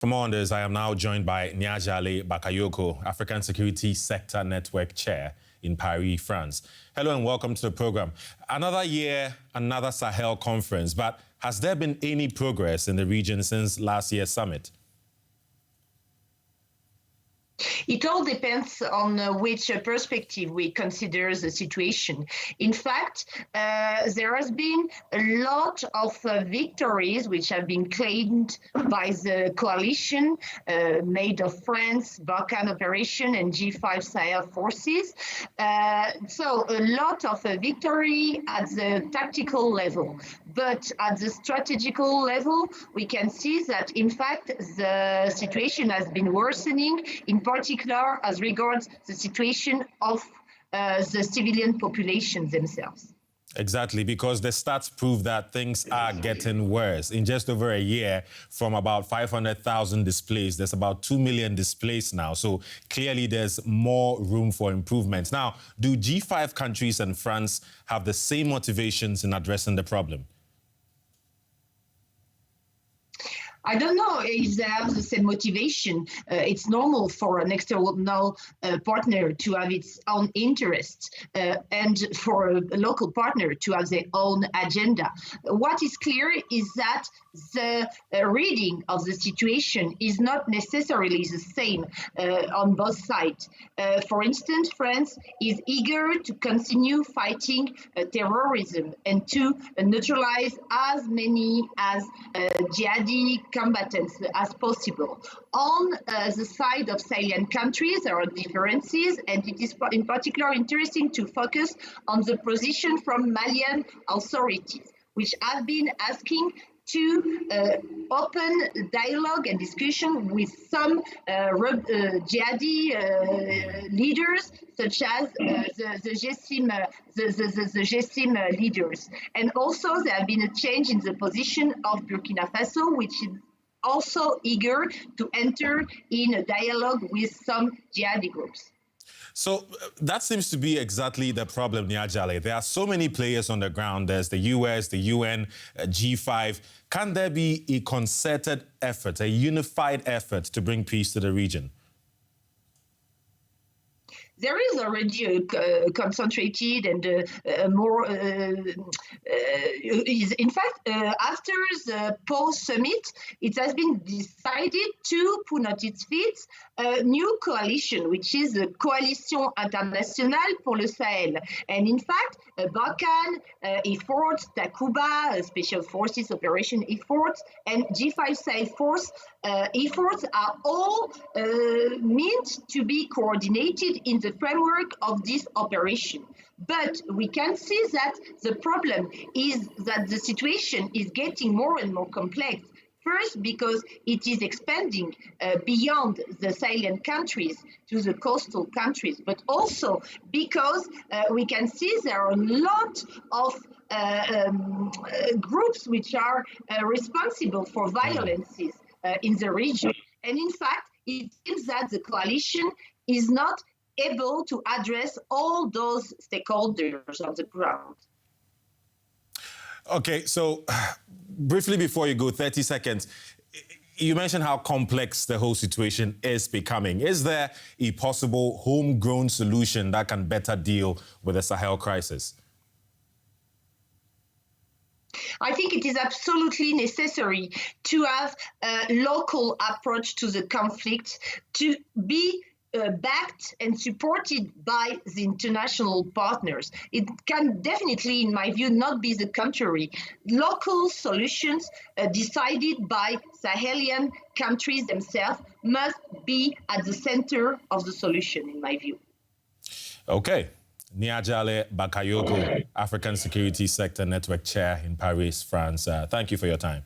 From all this, I am now joined by Niagalé Bagayoko, African Security Sector Network Chair in Paris, France. Hello and welcome to the program. Another year, another Sahel conference, but has there been any progress in the region since last year's summit? It all depends on which perspective we consider the situation. In fact, there has been a lot of victories which have been claimed by the coalition made of France, Balkan Operation and G5 Sahel forces. So a lot of victory at the tactical level. But at the strategical level, we can see that, in fact, the situation has been worsening, in particular as regards the situation of the civilian population themselves. Exactly, because the stats prove that things are getting worse. In just over a year, from about 500,000 displaced, there's about 2 million displaced now. So clearly there's more room for improvements. Now, do G5 countries and France have the same motivations in addressing the problem? I don't know if they have the same motivation. It's normal for an external partner to have its own interests and for a local partner to have their own agenda. What is clear is that the reading of the situation is not necessarily the same on both sides. For instance, France is eager to continue fighting terrorism and to neutralize as many as jihadi combatants as possible. On the side of Sahelian countries, there are differences, and it is in particular interesting to focus on the position from Malian authorities, which have been asking to open dialogue and discussion with some jihadi leaders, such as the G5 leaders. And also there have been a change in the position of Burkina Faso, which is also eager to enter in a dialogue with some jihadi groups. So that seems to be exactly the problem, Niagalé. There are so many players on the ground. There's the US, the UN, G5. Can there be a concerted effort, a unified effort to bring peace to the region? There is already a concentrated and more, in fact, after the post-summit, it has been decided to put on its feet a new coalition, which is the Coalition Internationale pour le Sahel. And in fact, Balkan efforts, Takuba, Special Forces Operation efforts, and G5 Sahel Force efforts are all meant to be coordinated in the framework of this operation. But we can see that the problem is that the situation is getting more and more complex. First, because it is expanding beyond the Sahelian countries to the coastal countries, but also because we can see there are a lot of groups which are responsible for violences in the region. And in fact, it seems that the coalition is not able to address all those stakeholders on the ground. Okay, so briefly before you go, 30 seconds, you mentioned how complex the whole situation is becoming. Is there a possible homegrown solution that can better deal with the Sahel crisis? I think it is absolutely necessary to have a local approach to the conflict, to be backed and supported by the international partners. It can definitely, in my view, not be the contrary. Local solutions decided by Sahelian countries themselves must be at the center of the solution, in my view. Okay. Niagalé Bagayoko, African Security Sector Network Chair in Paris, France. Thank you for your time.